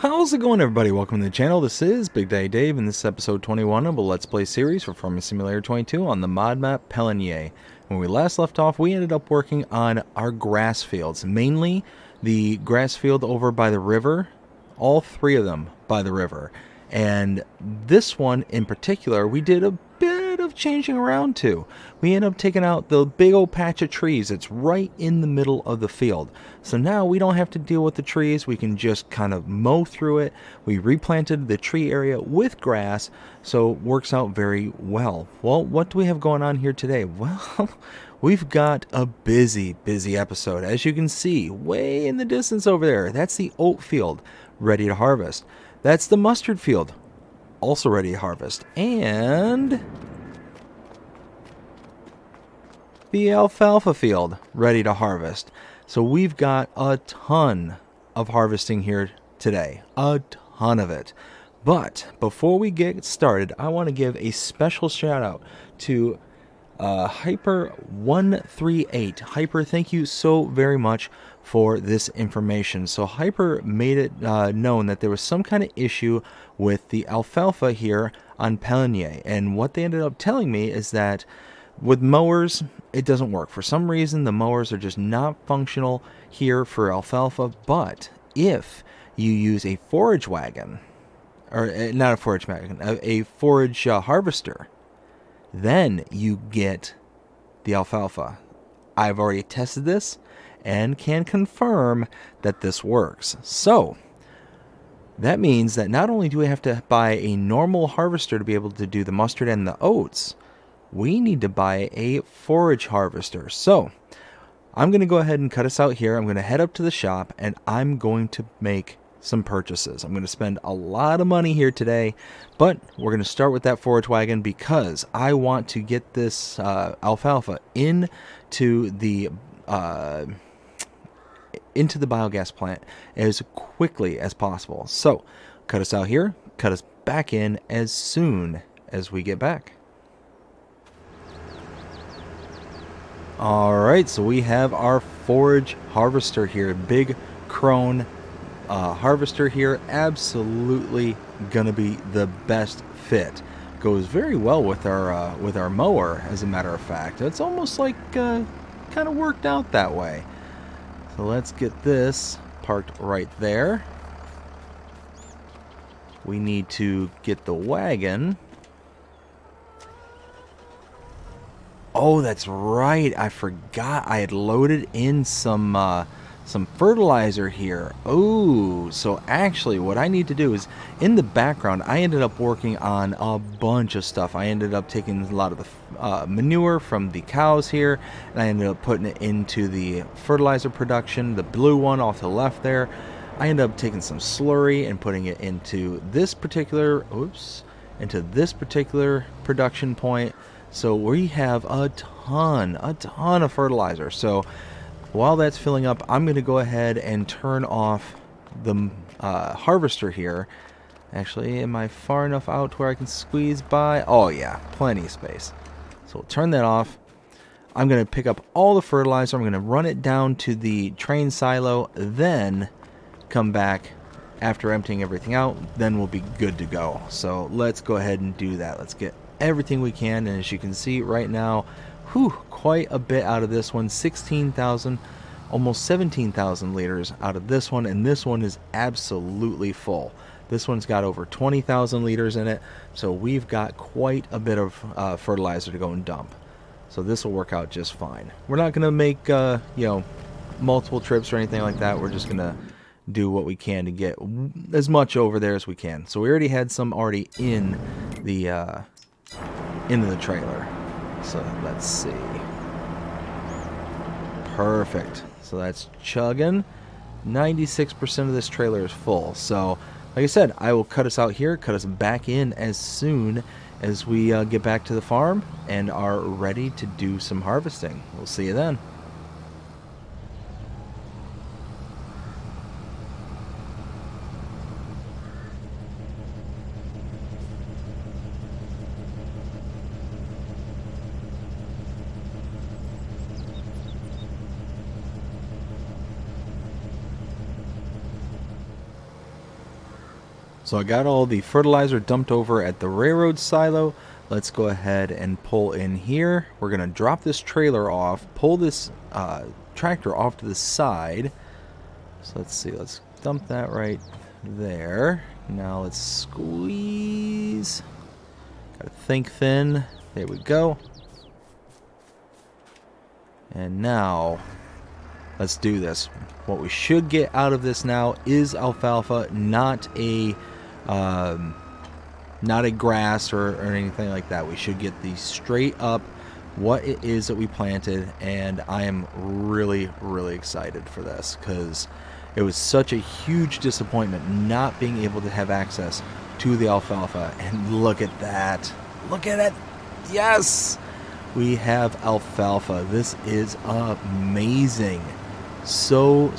How's it going, everybody? Welcome to the channel. This is Big Daddy Dave, and this is episode 21 of a Let's Play series for Farming Simulator 22 on the mod map Pallegney. When we last left off, we ended up working on our grass fields, mainly the grass field over by the river, all three of them by the river. And this one in particular, we did a bit of changing around to. We ended up taking out the big old patch of trees that's right in the middle of the field. So now we don't have to deal with the trees. We can just kind of mow through it. We replanted the tree area with grass, so it works out very well. Well, what do we have going on here today? Well, we've got a busy episode. As you can see, way in the distance over there, that's the oat field ready to harvest. That's the mustard field, also ready to harvest. And the alfalfa field ready to harvest. So we've got a ton of harvesting here today. A ton of it. But before we get started, I want to give a special shout out to Hyper138. Hyper, thank you so very much for this information. So Hyper made it known that there was some kind of issue with the alfalfa here on Pallegney, and what they ended up telling me is that with mowers it doesn't work. For some reason the mowers are just not functional here for alfalfa, but if you use a forage wagon, or not a forage wagon, a forage harvester, then you get the alfalfa. I've already tested this and can confirm that this works. So that means that not only do we have to buy a normal harvester to be able to do the mustard and the oats, we need to buy a forage harvester. So I'm going to go ahead and cut us out here. I'm going to head up to the shop and I'm going to make some purchases. I'm going to spend a lot of money here today, but we're going to start with that forage wagon because I want to get this alfalfa into the biogas plant as quickly as possible. So cut us out here, cut us back in as soon as we get back. Alright, so we have our forage harvester here, big crone harvester here. Absolutely gonna be the best fit. Goes very well with our mower, as a matter of fact. It's almost like kind of worked out that way. So let's get this parked right there. We need to get the wagon. Oh, that's right. I forgot I had loaded in some fertilizer here. Oh, so actually what I need to do is, in the background, I ended up working on a bunch of stuff. I ended up taking a lot of the manure from the cows here, and I ended up putting it into the fertilizer production, the blue one off to the left there. I ended up taking some slurry and putting it into this particular, production point. So we have a ton of fertilizer. So while that's filling up, I'm going to go ahead and turn off the harvester here. Actually, am I far enough out where I can squeeze by? Oh yeah, plenty of space. So we'll turn that off. I'm going to pick up all the fertilizer. I'm going to run it down to the train silo, then come back after emptying everything out. Then we'll be good to go. So let's go ahead and do that. Let's get everything we can, and as you can see right now, quite a bit out of this one. 16,000, almost 17,000 liters out of this one, and this one is absolutely full. This one's got over 20,000 liters in it, so we've got quite a bit of fertilizer to go and dump. So this will work out just fine. We're not going to make multiple trips or anything like that. We're just going to do what we can to get as much over there as we can. So we already had some already in the into the trailer. So let's see. Perfect. So that's chugging. 96% of this trailer is full. So like I said, I will cut us out here, cut us back in as soon as we get back to the farm and are ready to do some harvesting. We'll see you then. So I got all the fertilizer dumped over at the railroad silo. Let's go ahead and pull in here. We're going to drop this trailer off, pull this tractor off to the side. So let's see, let's dump that right there. Now let's squeeze. Gotta think thin. There we go. And now, let's do this. What we should get out of this now is alfalfa, not a grass or anything like that. We should get the straight up what it is that we planted, and I am really, really excited for this because it was such a huge disappointment not being able to have access to the alfalfa. And look at that. Look at it. Yes! We have alfalfa. This is amazing. So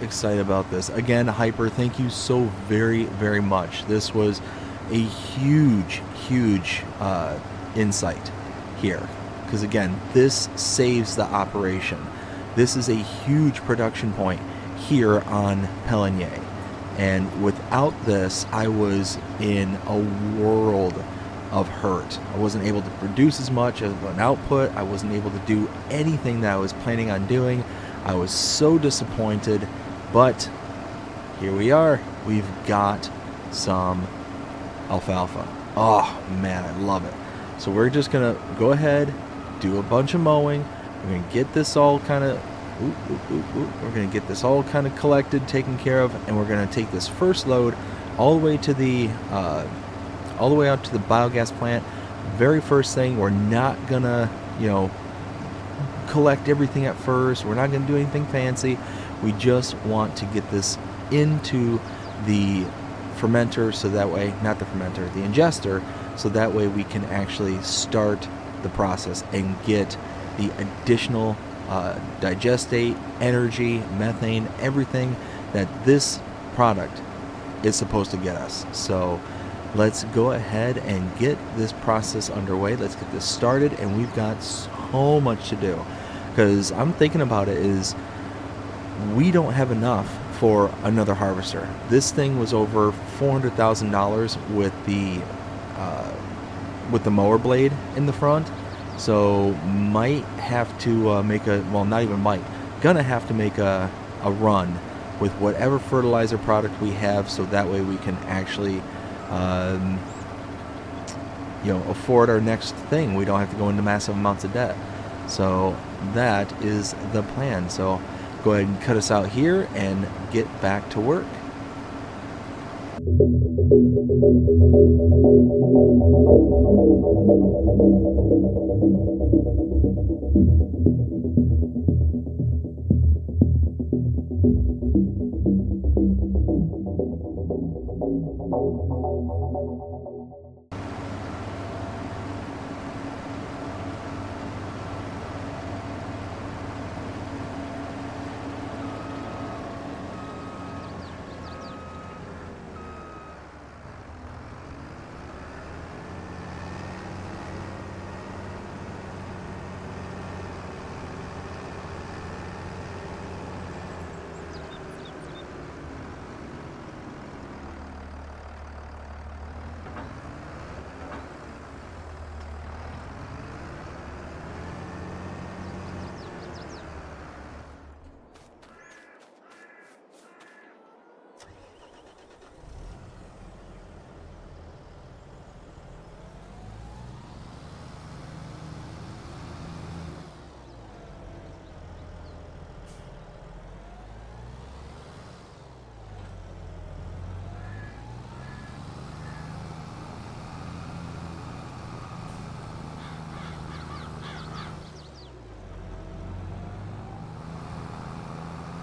excited about this. Again, Hyper, thank you so very, very much. This was a huge insight here. Because again, this saves the operation. This is a huge production point here on Pallegney. And without this, I was in a world of hurt. I wasn't able to produce as much of an output. I wasn't able to do anything that I was planning on doing. I was so disappointed, but here we are. We've got some alfalfa. Oh man, I love it. So we're just gonna go ahead, do a bunch of mowing. We're gonna get this all kind of we're gonna get this all kind of collected, taken care of, and we're gonna take this first load all the way to the all the way out to the biogas plant. Very first thing, we're not gonna, collect everything at first. We're not gonna do anything fancy. We just want to get this into the fermenter, so that way, not the fermenter, the ingester, so that way we can actually start the process and get the additional digestate, energy, methane, everything that this product is supposed to get us. So let's go ahead and get this process underway. Let's get this started, and we've got so much to do. Because I'm thinking about it is, we don't have enough for another harvester. This thing was over $400,000 with the mower blade in the front. So might have to make gonna have to make a run with whatever fertilizer product we have, so that way we can actually afford our next thing. We don't have to go into massive amounts of debt. So that is the plan. So go ahead and cut us out here and get back to work.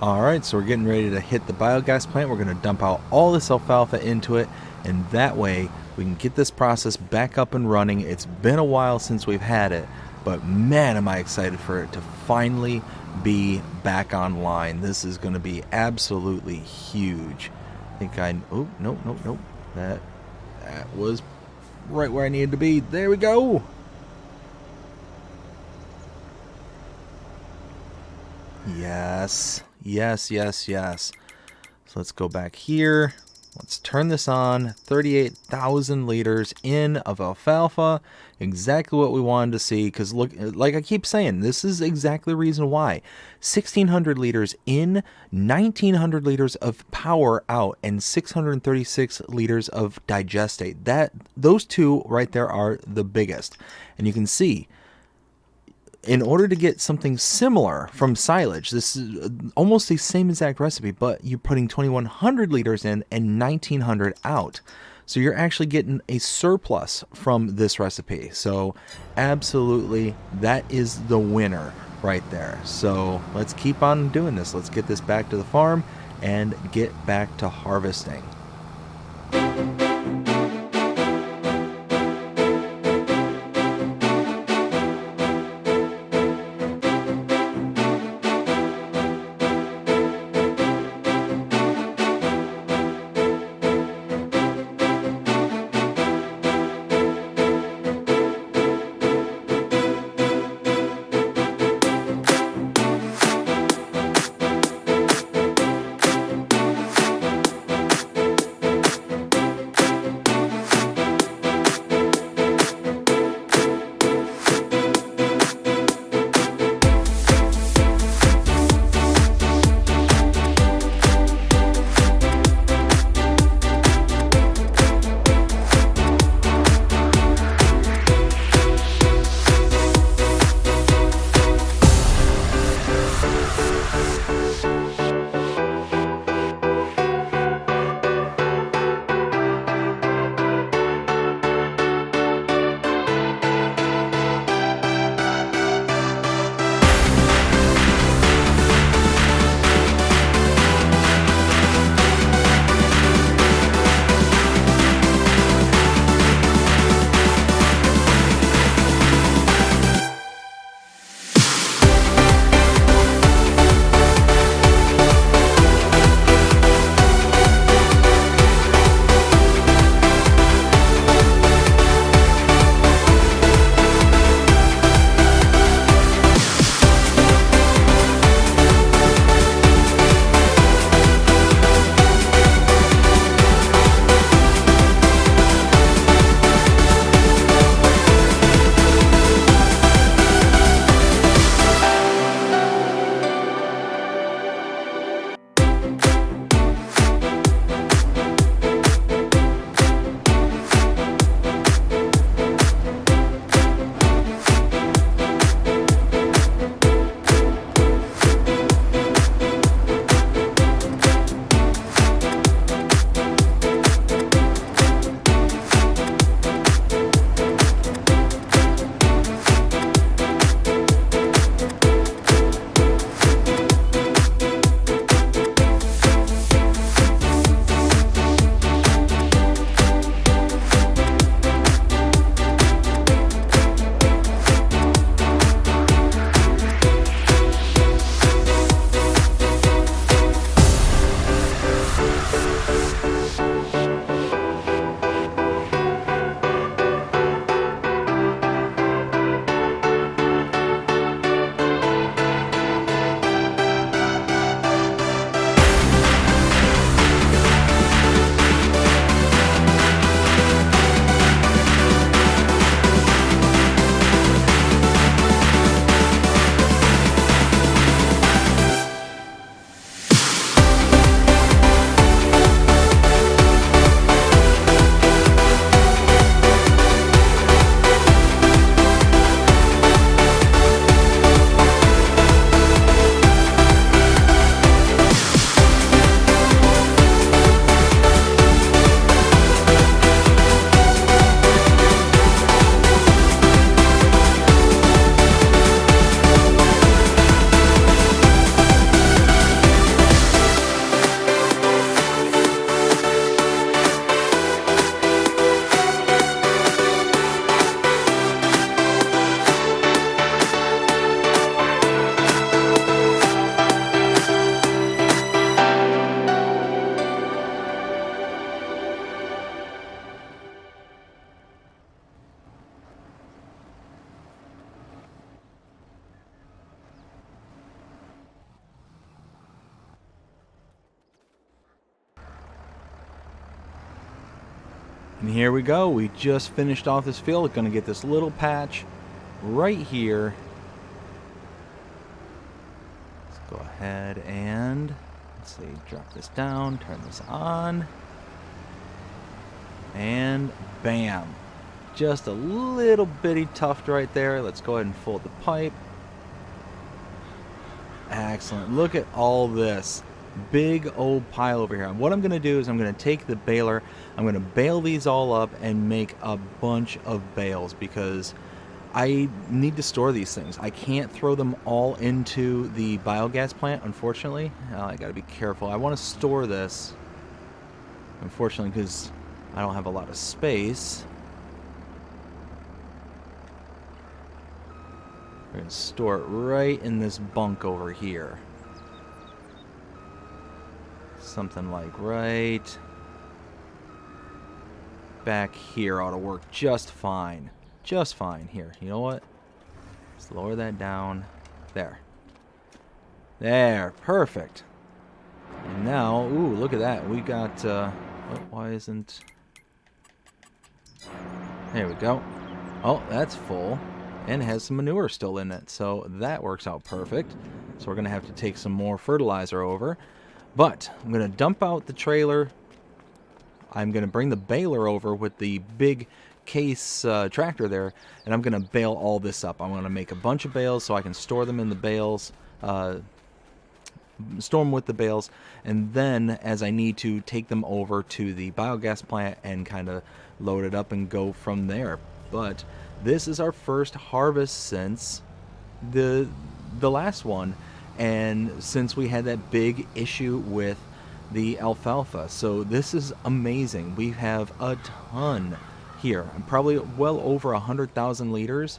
Alright, so we're getting ready to hit the biogas plant. We're going to dump out all this alfalfa into it, and that way we can get this process back up and running. It's been a while since we've had it, but man, am I excited for it to finally be back online. This is going to be absolutely huge. I think oh, nope. That was right where I needed to be. There we go. Yes. So let's go back here. Let's turn this on. 38,000 liters in of alfalfa. Exactly what we wanted to see, because look, like I keep saying, this is exactly the reason why. 1,600 liters in, 1,900 liters of power out, and 636 liters of digestate. Those two right there are the biggest. And you can see, in order to get something similar from silage, this is almost the same exact recipe, but you're putting 2,100 liters in and 1,900 out. So you're actually getting a surplus from this recipe. So absolutely, that is the winner right there. So let's keep on doing this. Let's get this back to the farm and get back to harvesting. And here we go. We just finished off this field. Going to get this little patch right here. Let's go ahead and, let's see, drop this down, turn this on. And bam. Just a little bitty tuft right there. Let's go ahead and fold the pipe. Excellent. Look at all this big old pile over here. And what I'm going to do is I'm going to take the baler, I'm going to bale these all up and make a bunch of bales because I need to store these things. I can't throw them all into the biogas plant, unfortunately. I got to be careful. I want to store this, unfortunately, because I don't have a lot of space. We're going to store it right in this bunk over here. Something like right back here ought to work just fine. Just fine. Here, you know what? Let's lower that down. There. There. Perfect. And now, ooh, look at that. We got, oh, why isn't... There we go. Oh, that's full. And has some manure still in it. So that works out perfect. So we're going to have to take some more fertilizer over. But I'm going to dump out the trailer. I'm going to bring the baler over with the big case tractor there. And I'm going to bale all this up. I want to make a bunch of bales so I can store them in the bales. Store them with the bales. And then as I need to, take them over to the biogas plant and kind of load it up and go from there. But this is our first harvest since the last one. And since we had that big issue with the alfalfa. So this is amazing. We have a ton here. Probably well over 100,000 liters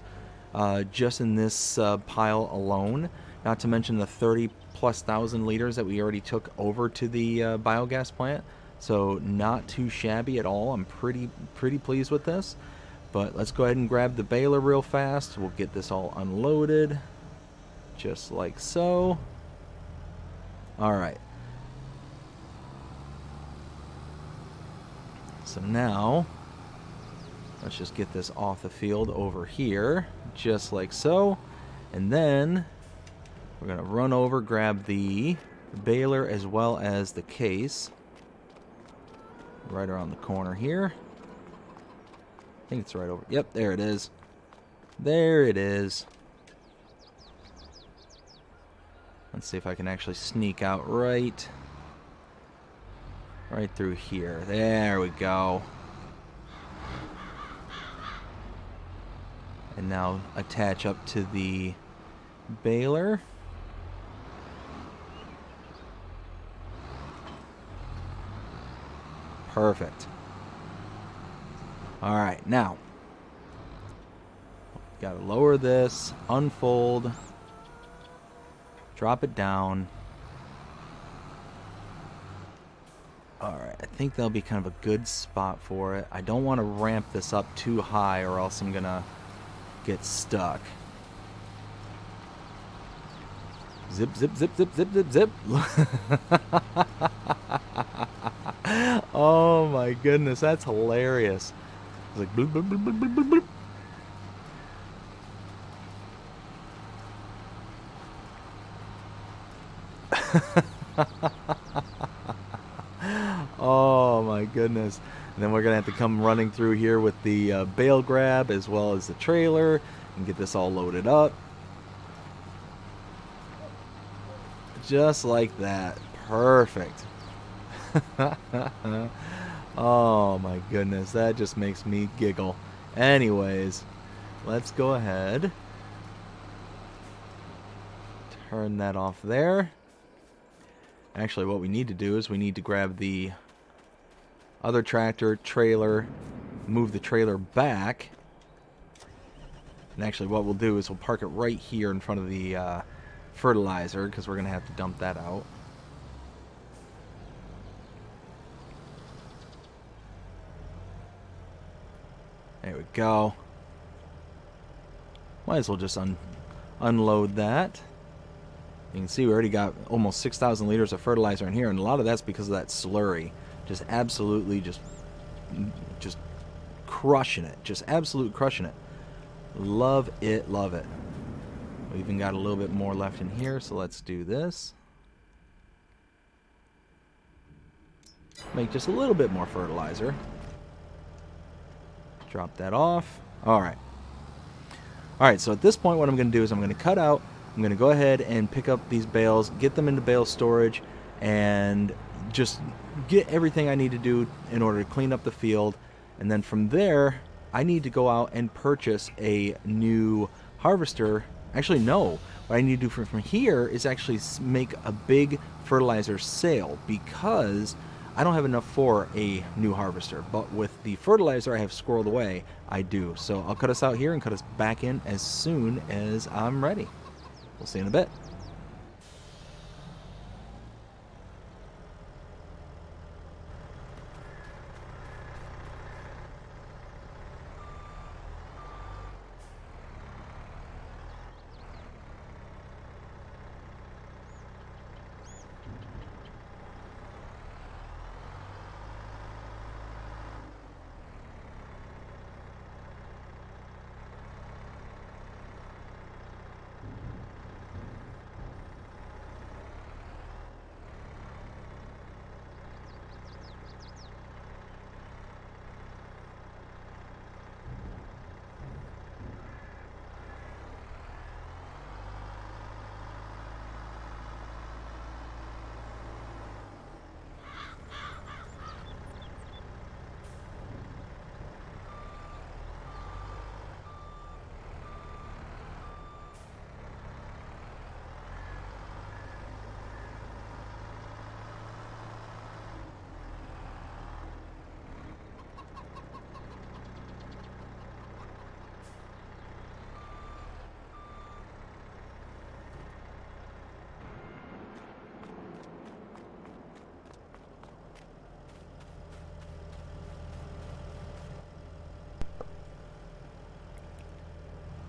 just in this pile alone. Not to mention the 30+ thousand liters that we already took over to the biogas plant. So not too shabby at all. I'm pretty pleased with this. But let's go ahead and grab the baler real fast. We'll get this all unloaded. Just like so. Alright. So now, let's just get this off the field over here. Just like so. And then, we're going to run over, grab the baler as well as the case. Right around the corner here. I think it's right over. Yep, there it is. There it is. Let's see if I can actually sneak out right through here. There we go. And now attach up to the baler. Perfect. All right, now got to lower this, unfold, drop it down. All right, I think that'll be kind of a good spot for it. I don't want to ramp this up too high or else I'm gonna get stuck. Zip, zip, zip, zip, zip, zip, zip. Oh my goodness, that's hilarious. It's like bloop, bloop, bloop, bloop, bloop, bloop, bloop. Oh my goodness. And then we're gonna have to come running through here with the bale grab as well as the trailer and get this all loaded up. Just like that. Perfect. Oh my goodness, that just makes me giggle. Anyways, let's go ahead. Turn that off there. Actually, what we need to do is we need to grab the other tractor, trailer, move the trailer back. And actually what we'll do is we'll park it right here in front of the fertilizer because we're going to have to dump that out. There we go. Might as well just unload that. You can see we already got almost 6,000 liters of fertilizer in here, and a lot of that's because of that slurry. Just absolutely just crushing it. Just absolute crushing it. Love it, love it. We even got a little bit more left in here, so let's do this. Make just a little bit more fertilizer. Drop that off. Alright. Alright, so at this point what I'm going to do is I'm going to cut out. I'm going to go ahead and pick up these bales, get them into bale storage, and just get everything I need to do in order to clean up the field. And then from there, I need to go out and purchase a new harvester. Actually, no. What I need to do from here is actually make a big fertilizer sale, because I don't have enough for a new harvester. But with the fertilizer I have squirreled away, I do. So I'll cut us out here and cut us back in as soon as I'm ready. We'll see you in a bit.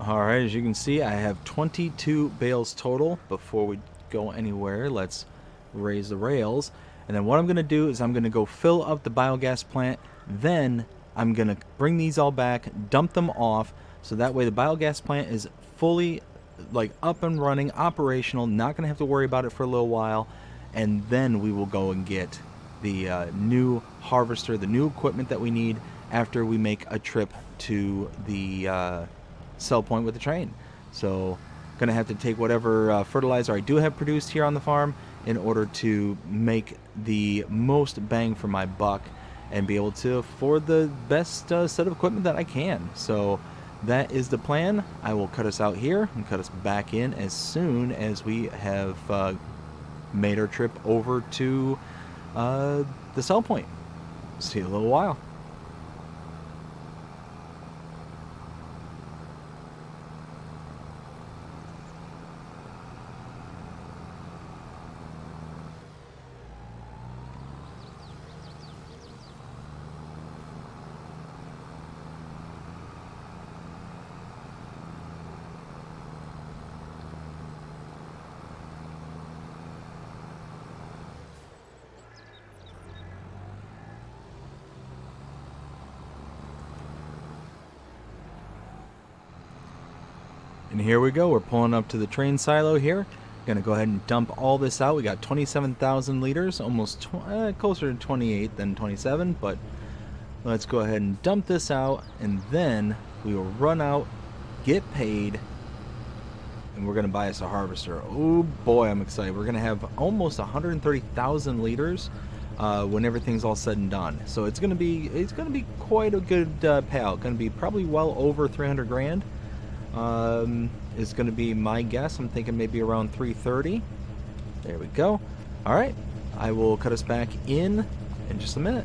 Alright, as you can see, I have 22 bales total. Before we go anywhere, let's raise the rails. And then what I'm going to do is I'm going to go fill up the biogas plant. Then I'm going to bring these all back, dump them off, so that way the biogas plant is fully up and running, operational, not going to have to worry about it for a little while. And then we will go and get the new harvester, the new equipment that we need after we make a trip to the sell point with the train. So gonna have to take whatever fertilizer I do have produced here on the farm in order to make the most bang for my buck and be able to afford the best set of equipment that I can. So that is the plan. I will cut us out here and cut us back in as soon as we have made our trip over to the sell point. See you in a little while. And here we go. We're pulling up to the train silo here. Gonna go ahead and dump all this out. We got 27,000 liters, almost closer to 28 than 27, but let's go ahead and dump this out, and then we will run out, get paid, and we're gonna buy us a harvester. Oh boy, I'm excited. We're gonna have almost 130,000 liters when everything's all said and done. So it's gonna be quite a good payout. Gonna be probably well over 300 grand. Is going to be my guess. I'm thinking maybe around 330. There we go. All right, I will cut us back in just a minute.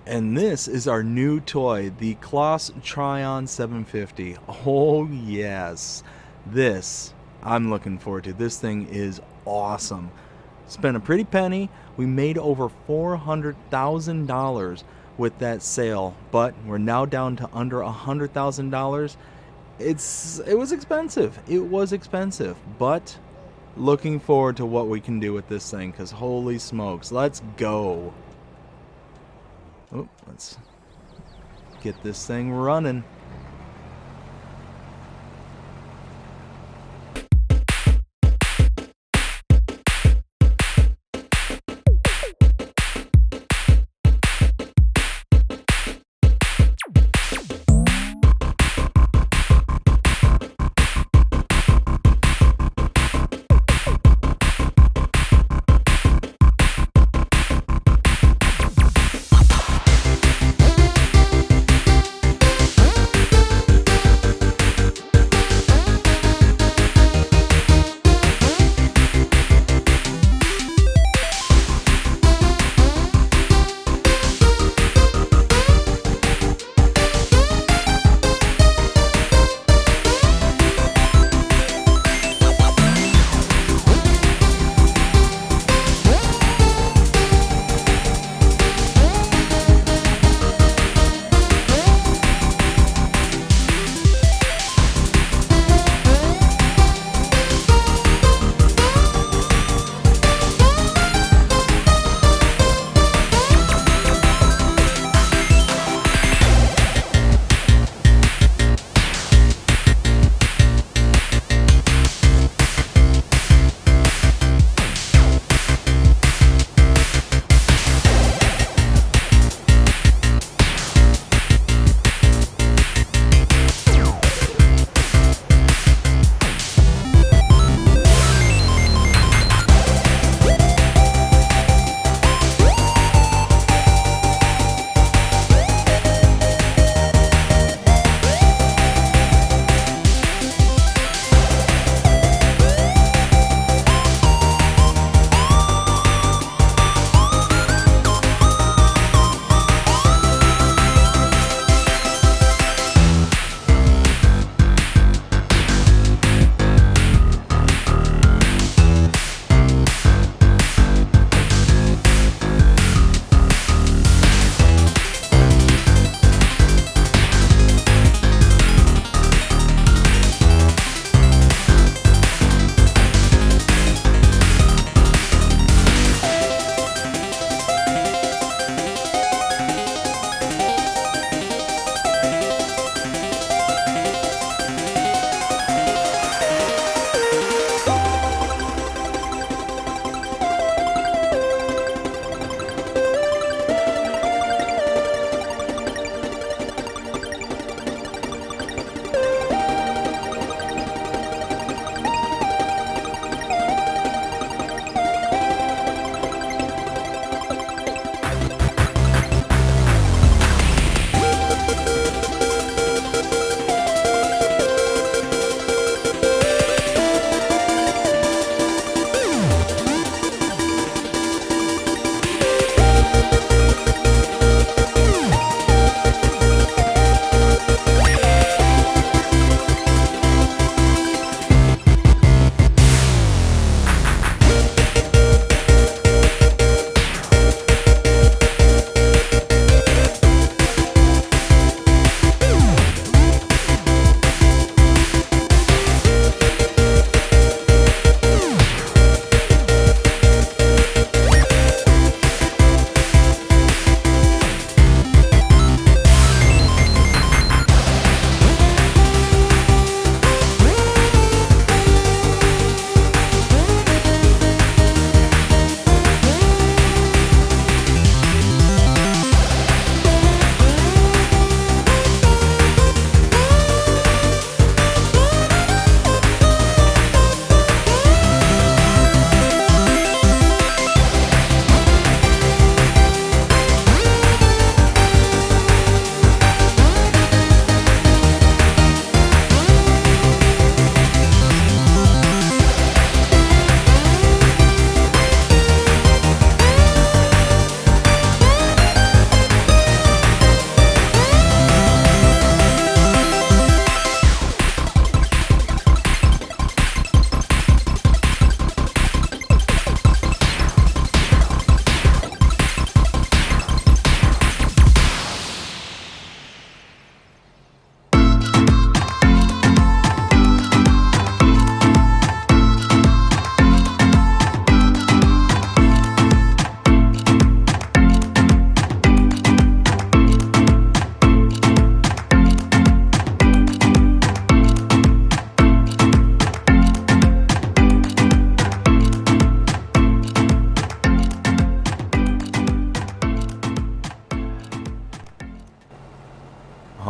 And this is our new toy, the Kloss Tryon 750. Oh yes, this I'm looking forward to. This thing is awesome. Spent a pretty penny. We made over $400,000 with that sale, but we're now down to under $100,000. It was expensive. It was expensive, but looking forward to what we can do with this thing, because holy smokes, let's go. Oh, let's get this thing running.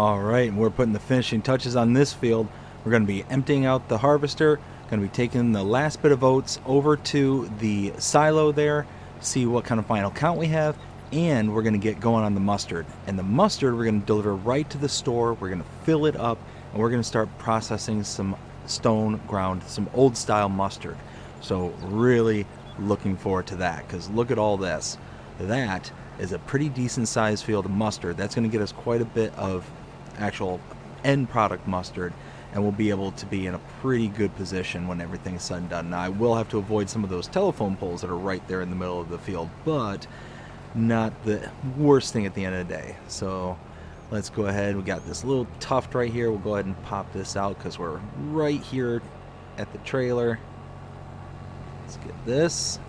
All right, and we're putting the finishing touches on this field. We're going to be emptying out the harvester, going to be taking the last bit of oats over to the silo there, see what kind of final count we have, and we're going to get going on the mustard. And the mustard we're going to deliver right to the store. We're going to fill it up, and we're going to start processing some stone ground, some old style mustard. So really looking forward to that, because look at all this. That is a pretty decent sized field of mustard. That's going to get us quite a bit of actual end product mustard, and we'll be able to be in a pretty good position when everything's said and done. Now, I will have to avoid some of those telephone poles that are right there in the middle of the field, but not the worst thing at the end of the day. So let's go ahead. We got this little tuft right here. We'll go ahead and pop this out because we're right here at the trailer. Let's get this.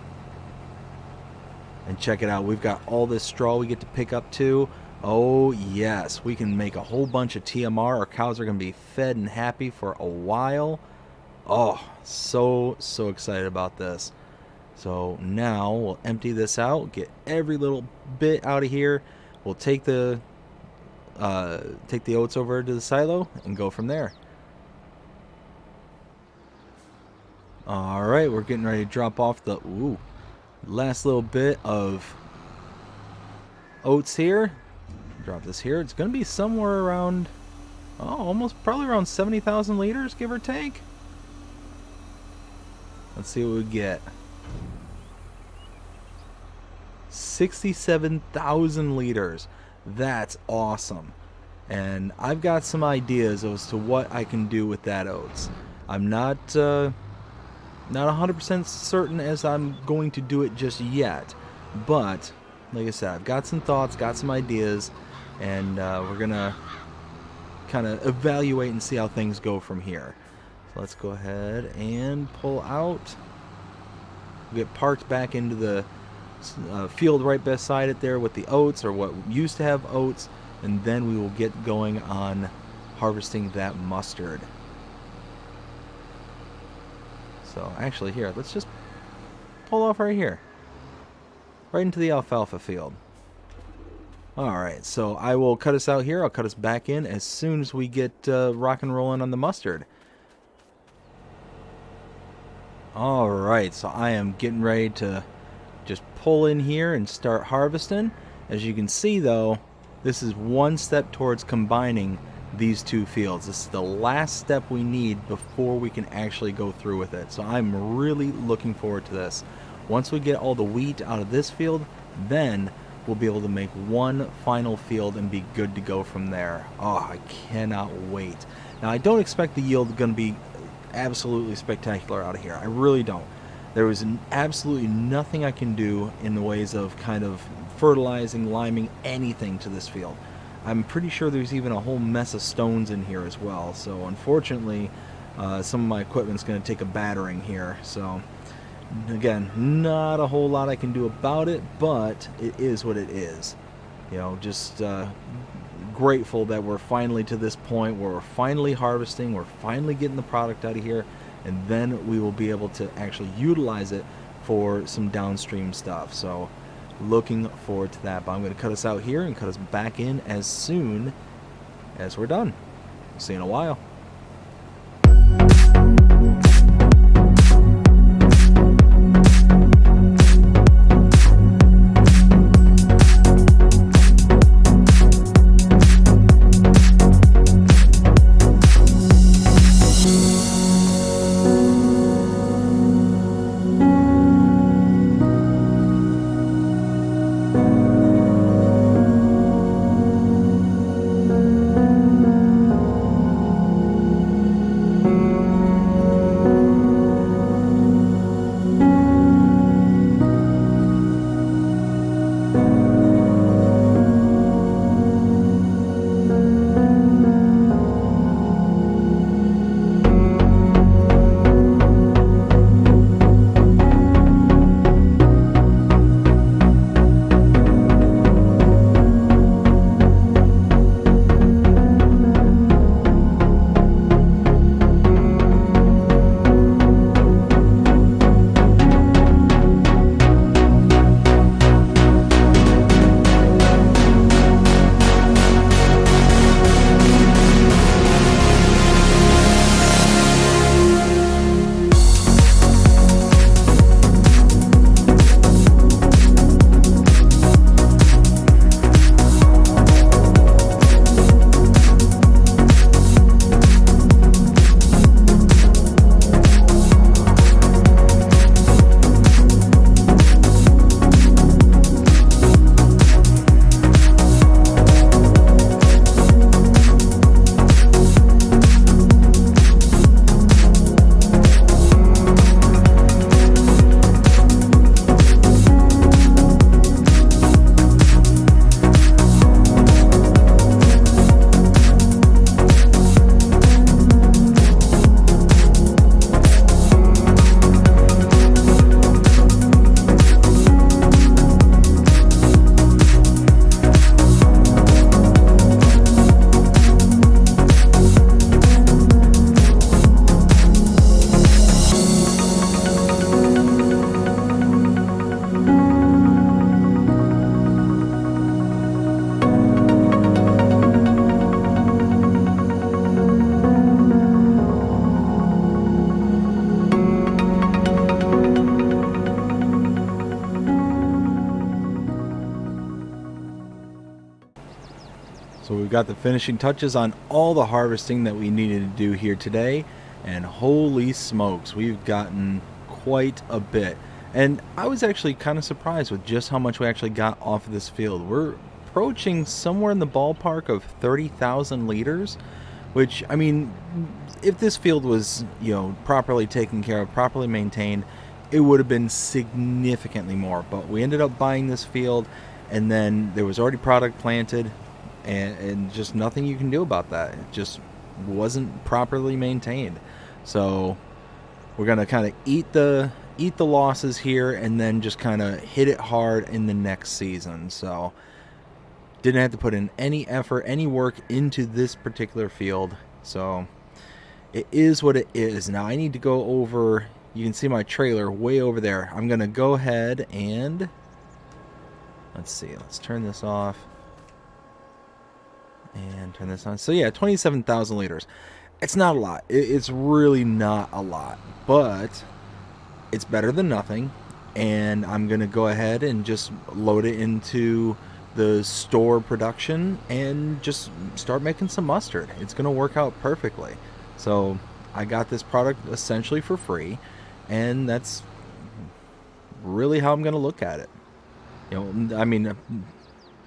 And check it out. We've got all this straw we get to pick up too. Oh yes, we can make a whole bunch of TMR. Our cows are going to be fed and happy for a while. Oh, so excited about this. So now we'll empty this out, get every little bit out of here. We'll take the oats over to the silo and go from there. All right, we're getting ready to drop off the last little bit of oats here. Drop this here. It's going to be somewhere around, almost probably around 70,000 liters, give or take. Let's see what we get. 67,000 liters. That's awesome. And I've got some ideas as to what I can do with that oats. I'm not 100% certain as I'm going to do it just yet, but like I said, I've got some thoughts, got some ideas, and we're gonna kind of evaluate and see how things go from here. So let's go ahead and pull out. We'll get parked back into the field right beside it there with the oats, or what used to have oats, and then we will get going on harvesting that mustard. So actually here, let's just pull off right here, right into the alfalfa field. Alright, so I will cut us out here. I'll cut us back in as soon as we get rock and rolling on the mustard. Alright, so I am getting ready to just pull in here and start harvesting. As you can see though, this is one step towards combining these two fields. This is the last step we need before we can actually go through with it. So I'm really looking forward to this. Once we get all the wheat out of this field, then we'll be able to make one final field and be good to go from there. Oh, I cannot wait. Now, I don't expect the yield going to be absolutely spectacular out of here. I really don't. There was absolutely nothing I can do in the ways of kind of fertilizing, liming, anything to this field. I'm pretty sure there's even a whole mess of stones in here as well. So unfortunately, some of my equipment's going to take a battering here. So again, not a whole lot I can do about it, but it is what it is. You know, just grateful that we're finally to this point where we're finally harvesting, we're finally getting the product out of here, and then we will be able to actually utilize it for some downstream stuff. So looking forward to that. But I'm going to cut us out here and cut us back in as soon as we're done. See you in a while. So we've got the finishing touches on all the harvesting that we needed to do here today, and holy smokes, we've gotten quite a bit. And I was actually kind of surprised with just how much we actually got off of this field. We're approaching somewhere in the ballpark of 30,000 liters, which, I mean, if this field was, properly taken care of, properly maintained, it would have been significantly more. But we ended up buying this field, and then there was already product planted, and just nothing you can do about that. It just wasn't properly maintained. So we're gonna kind of eat the losses here, and then just kind of hit it hard in the next season. So didn't have to put in any effort, any work into this particular field. So it is what it is. Now I need to go over, you can see my trailer way over there. I'm gonna go ahead and let's turn this off and turn this on. So yeah, 27,000 liters. It's not a lot. It's really not a lot, but it's better than nothing. And I'm gonna go ahead and just load it into the store production and just start making some mustard. It's gonna work out perfectly. So I got this product essentially for free, and that's really how I'm gonna look at it. I mean,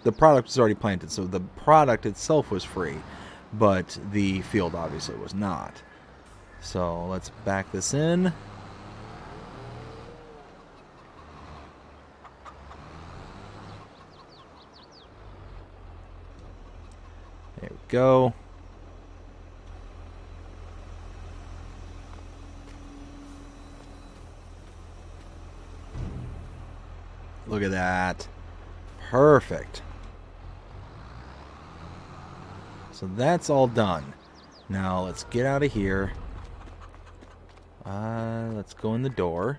the product was already planted, so the product itself was free, but the field obviously was not. So let's back this in. There we go. Look at that. Perfect. So that's all done. Now let's get out of here. Let's go in the door.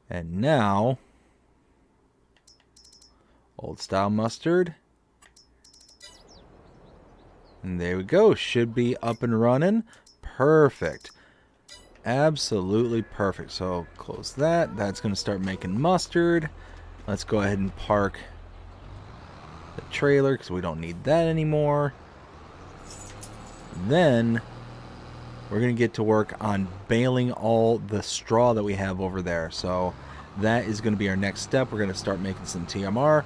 And now, old style mustard. And there we go. Should be up and running. Perfect. Absolutely perfect. So close that. That's going to start making mustard. Let's go ahead and park the trailer because we don't need that anymore. Then we're going to get to work on baling all the straw that we have over there. So that is going to be our next step. We're going to start making some TMR.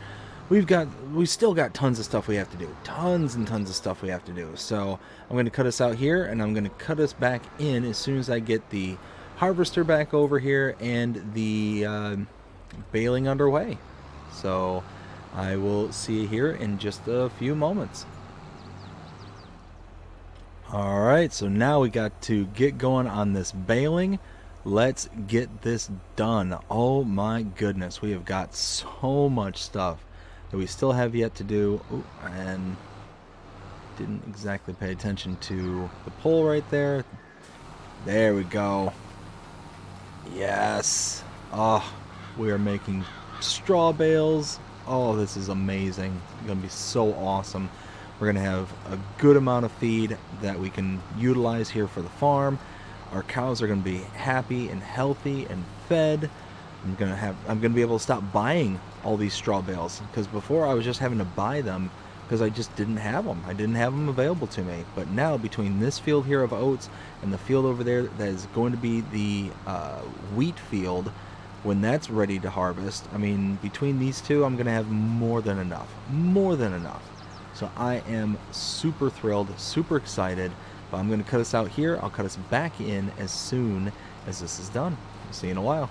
We still got tons of stuff we have to do. Tons and tons of stuff we have to do. So I'm going to cut us out here, and I'm going to cut us back in as soon as I get the harvester back over here and the baling underway. So I will see you here in just a few moments. Alright, so now we got to get going on this baling. Let's get this done. Oh my goodness, we have got so much stuff that we still have yet to do. Ooh, and didn't exactly pay attention to the pole right there. There we go. Yes. Oh, we are making straw bales. Oh, this is amazing. It's gonna be so awesome. We're gonna have a good amount of feed that we can utilize here for the farm. Our cows are gonna be happy and healthy and fed. I'm gonna be able to stop buying all these straw bales, because before I was just having to buy them because I just didn't have them. I didn't have them available to me. But now, between this field here of oats and the field over there that is going to be the wheat field, when that's ready to harvest, I mean, between these two, I'm gonna have more than enough. More than enough. So I am super thrilled, super excited. But I'm gonna cut us out here. I'll cut us back in as soon as this is done. See you in a while.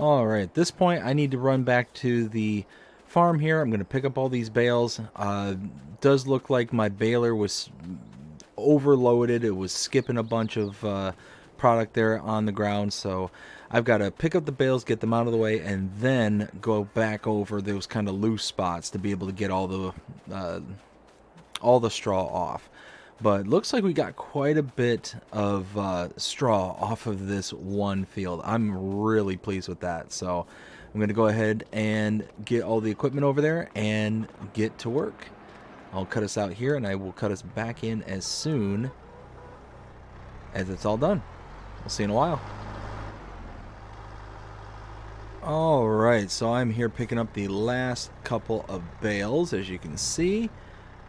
All right, at this point, I need to run back to the farm here. I'm going to pick up all these bales. Does look like my baler was overloaded. It was skipping a bunch of product there on the ground, so I've got to pick up the bales, get them out of the way, and then go back over those kind of loose spots to be able to get all the straw off. But looks like we got quite a bit of straw off of this one field. I'm really pleased with that. So I'm going to go ahead and get all the equipment over there and get to work. I'll cut us out here, and I will cut us back in as soon as it's all done. We'll see you in a while. Alright, so I'm here picking up the last couple of bales, as you can see.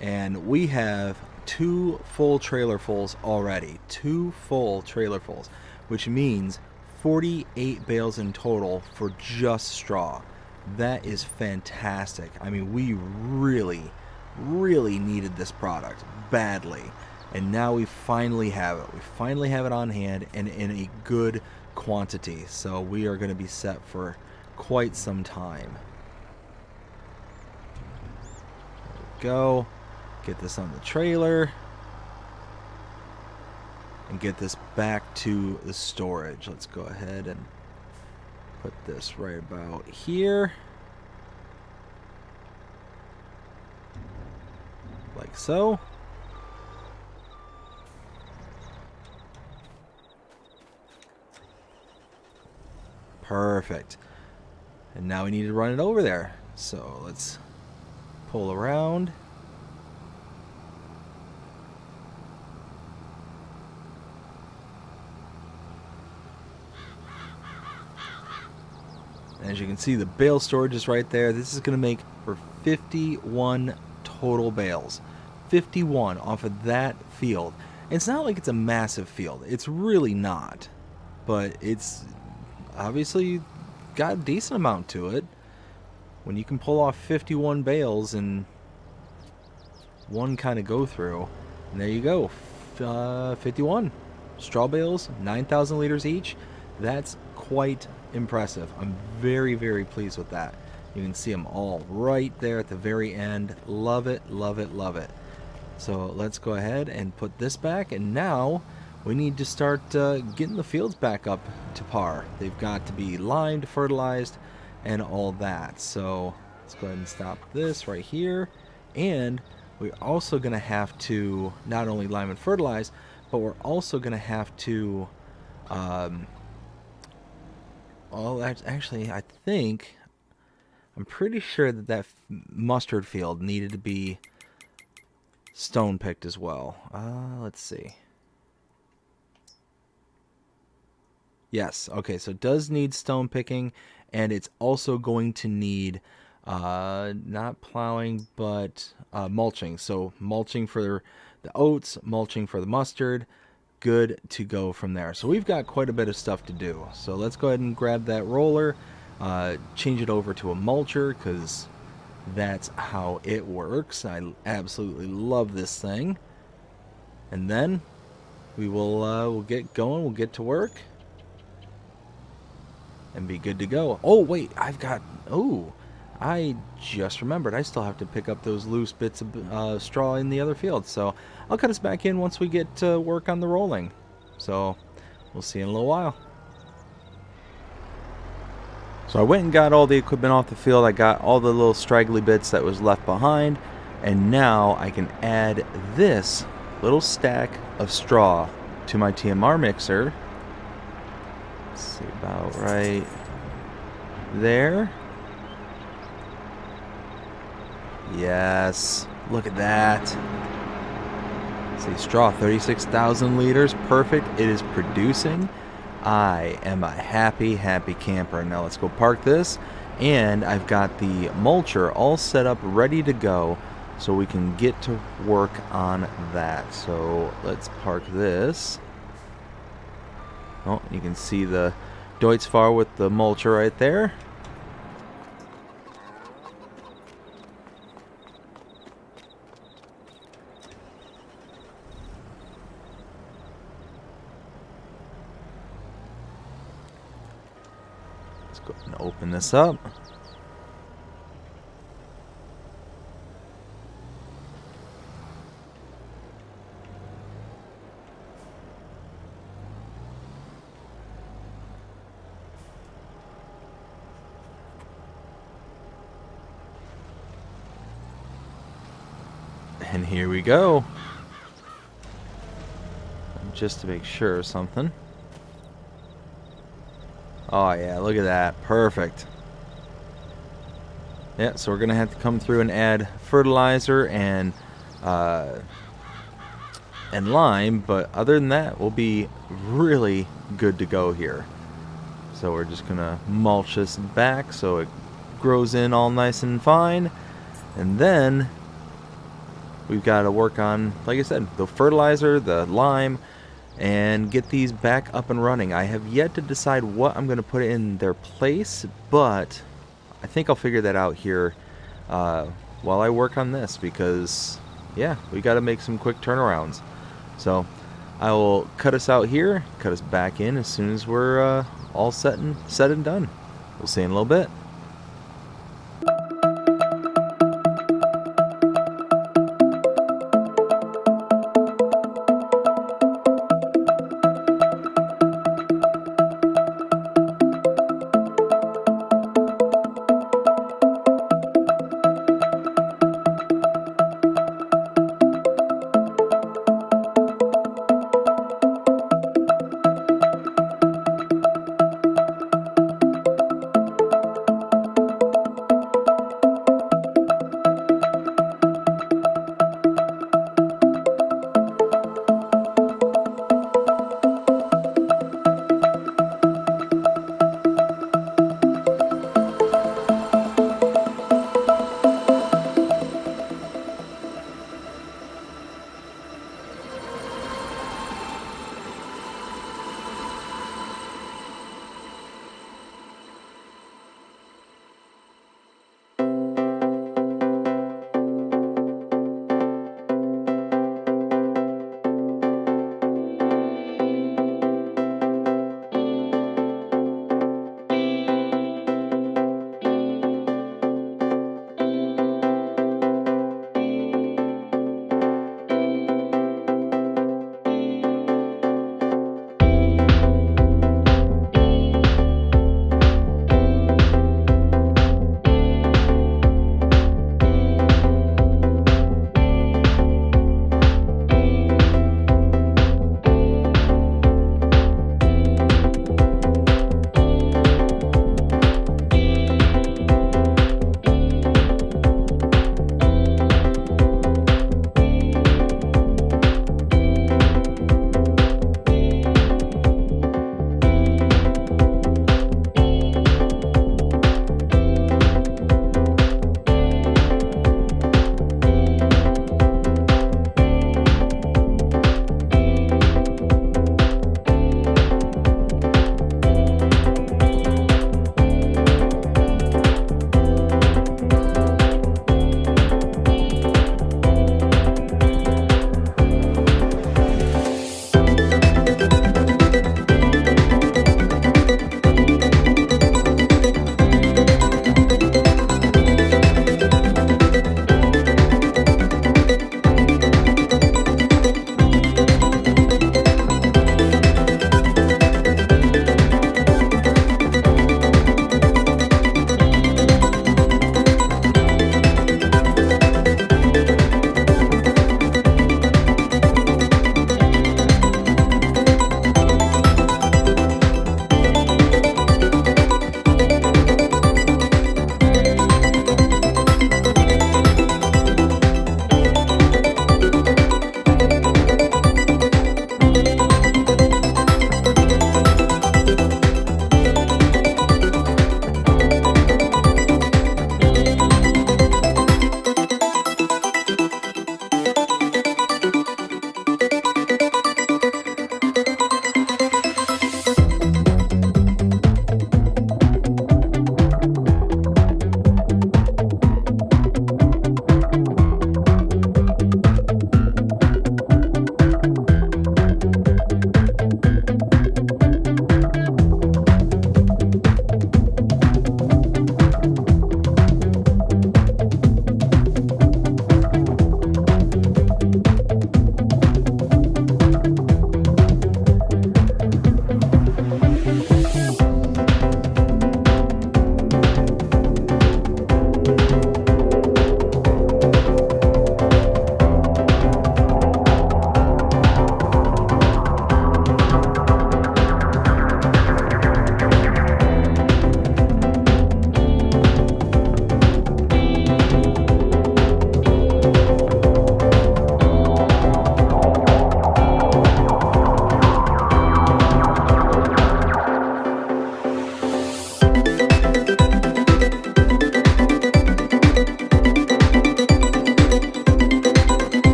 And we have 2 full trailerfuls already. 2 full trailerfuls, which means 48 bales in total for just straw. That is fantastic. I mean, we really needed this product badly. And now we finally have it. We finally have it on hand and in a good quantity. So we are going to be set for quite some time. There we go. Get this on the trailer. And get this back to the storage. Let's go ahead and put this right about here. Like so. Perfect. And now we need to run it over there. So let's pull around. As you can see, the bale storage is right there. This is going to make for 51 total bales. 51 off of that field. And it's not like it's a massive field. It's really not. But it's obviously got a decent amount to it. When you can pull off 51 bales in one kind of go through. And there you go. 51 straw bales, 9,000 liters each. That's quite impressive. I'm very pleased with that. You can see them all right there at the very end. Love it, love it, love it. So let's go ahead and put this back, and now we need to start getting the fields back up to par. They've got to be limed, fertilized, and all that. So let's go ahead and stop this right here. And we're also going to have to not only lime and fertilize, but we're also going to have to actually, I think, I'm pretty sure that mustard field needed to be stone picked as well. Let's see. Yes, okay, so it does need stone picking, and it's also going to need not plowing, but mulching. So mulching for the oats, mulching for the mustard. Good to go from there. So we've got quite a bit of stuff to do. So let's go ahead and grab that roller, change it over to a mulcher, because that's how it works. I absolutely love this thing. And then we will we'll get going. We'll get to work and be good to go. Oh wait, I just remembered I still have to pick up those loose bits of straw in the other field. So I'll cut us back in once we get to work on the rolling. So we'll see you in a little while. So I went and got all the equipment off the field. I got all the little straggly bits that was left behind. And now I can add this little stack of straw to my TMR mixer. Let's see, about right there. Yes, look at that. See, straw, 36,000 liters, perfect. It is producing. I am a happy camper. Now let's go park this, and I've got the mulcher all set up, ready to go, so we can get to work on that. So let's park this. Oh, you can see the Deutz-Fahr with the mulcher right there. Let's go ahead and open this up. And here we go. Just to make sure of something. Oh yeah, look at that. Perfect. Yeah, so we're going to have to come through and add fertilizer and lime, but other than that, we'll be really good to go here. So we're just going to mulch this back so it grows in all nice and fine. And then we've got to work on, like I said, the fertilizer, the lime, and get these back up and running. I have yet to decide what I'm going to put in their place, but I think I'll figure that out here while I work on this, because yeah, we got to make some quick turnarounds. So I will cut us out here, cut us back in as soon as we're all said and done. We'll see you in a little bit.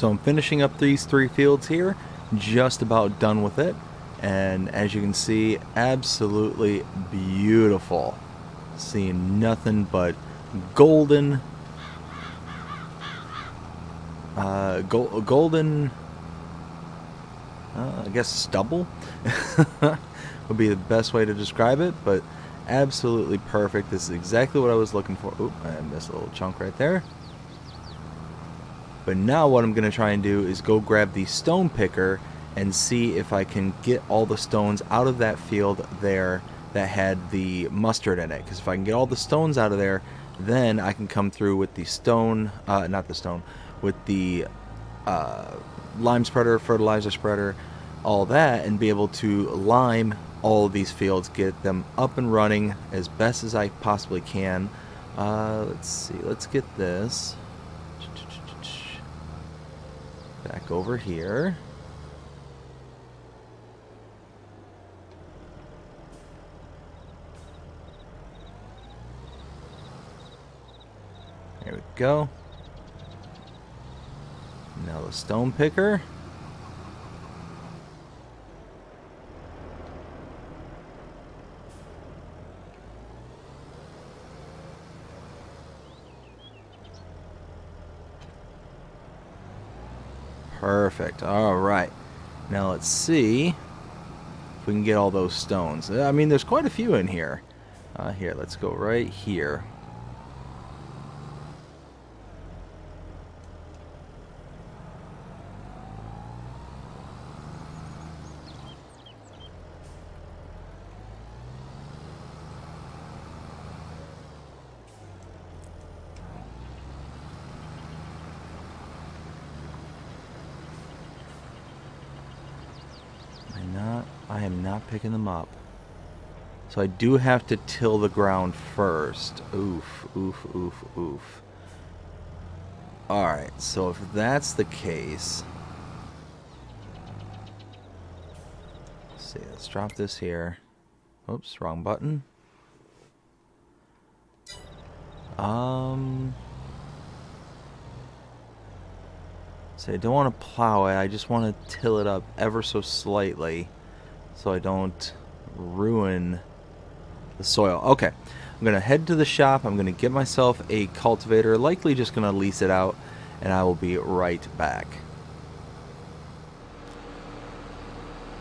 So I'm finishing up these 3 fields here, just about done with it. And as you can see, absolutely beautiful. Seeing nothing but golden, golden, I guess stubble would be the best way to describe it, but absolutely perfect. This is exactly what I was looking for. Oop, I missed a little chunk right there. But now what I'm going to try and do is go grab the stone picker and see if I can get all the stones out of that field there that had the mustard in it. Because if I can get all the stones out of there, then I can come through with the stone, not the stone, with the lime spreader, fertilizer spreader, all that, and be able to lime all of these fields, get them up and running as best as I possibly can. Let's see, let's get this back over here. There we go. Now the stone picker. Perfect. All right. Now let's see if we can get all those stones. I mean, there's quite a few in here. Here, let's go right here. I am not picking them up. So I do have to till the ground first. Oof, oof, oof, oof. Alright, so if that's the case... Let's see, let's drop this here. Oops, wrong button. So I don't want to plow it, I just want to till it up ever so slightly so I don't ruin the soil. Okay, I'm going to head to the shop, I'm going to get myself a cultivator, likely just going to lease it out, and I will be right back.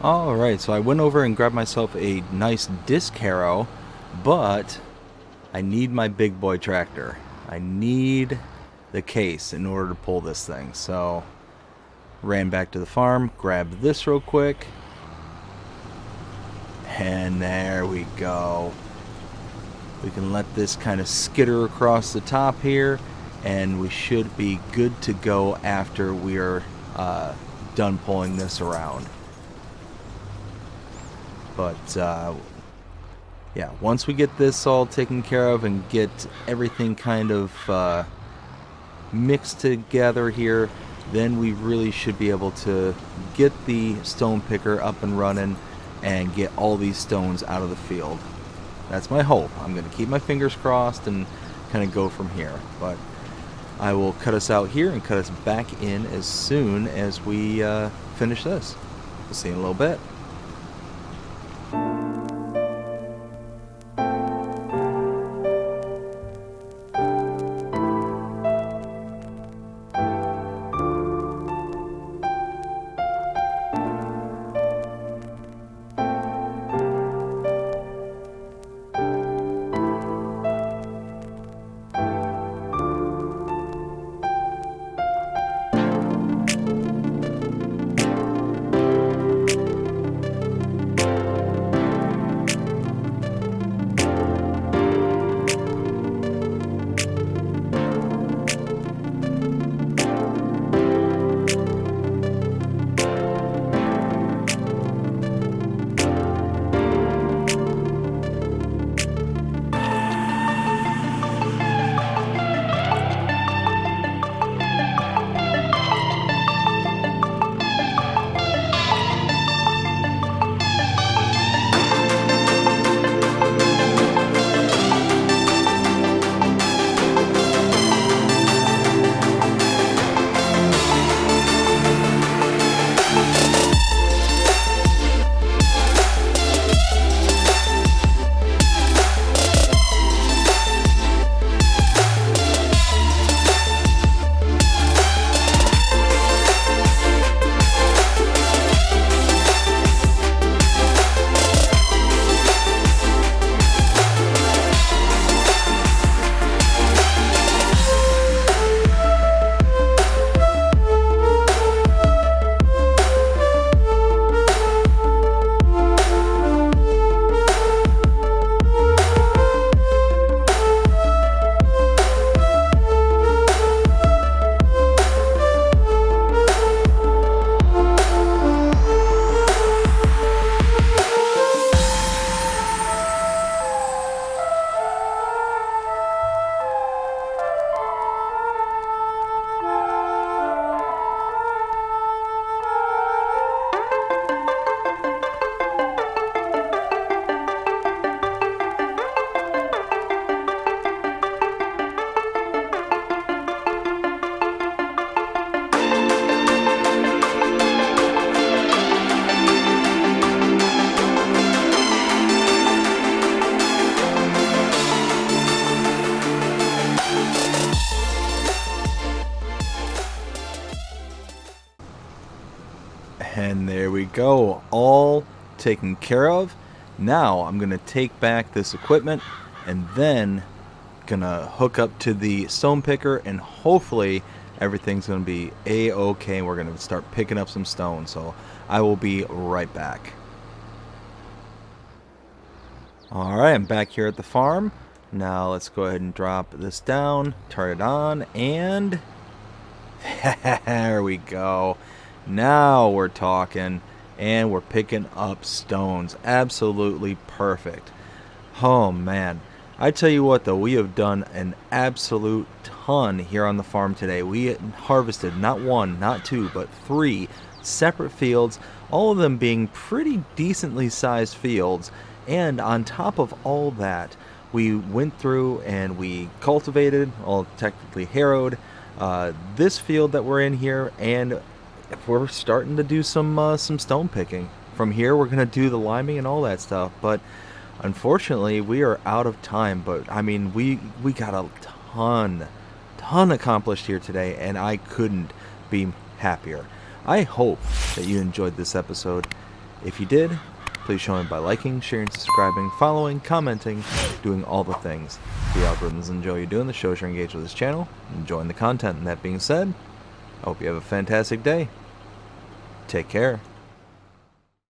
Alright, so I went over and grabbed myself a nice disc harrow, but I need my big boy tractor. I need the case in order to pull this thing. So ran back to the farm, grabbed this real quick, and there we go. We can let this kind of skitter across the top here, and we should be good to go after we are done pulling this around. But yeah, once we get this all taken care of and get everything kind of mixed together here, then we really should be able to get the stone picker up and running and get all these stones out of the field. That's my hope. I'm going to keep my fingers crossed and kind of go from here. But I will cut us out here and cut us back in as soon as we finish this. We'll see you in a little bit. And there we go, all taken care of. Now I'm gonna take back this equipment and then gonna hook up to the stone picker, and hopefully everything's gonna be a-okay. We're gonna start picking up some stone, so I will be right back. Alright, I'm back here at the farm. Now let's go ahead and drop this down, turn it on, and there we go. Now we're talking, and we're picking up stones. Absolutely perfect. Oh man, I tell you what though, we have done an absolute ton here on the farm today. We harvested not one, not two, but 3 separate fields, all of them being pretty decently sized fields. And on top of all that, we went through and we cultivated, well, technically harrowed, this field that we're in here, and we're starting to do some stone picking. From here, we're gonna do the liming and all that stuff. But unfortunately, we are out of time. But I mean, we got a ton accomplished here today, and I couldn't be happier. I hope that you enjoyed this episode. If you did, please show me by liking, sharing, subscribing, following, commenting, doing all the things. The algorithms enjoy you doing, the shows you're engaged with this channel, enjoying the content. And that being said, I hope you have a fantastic day. Take care.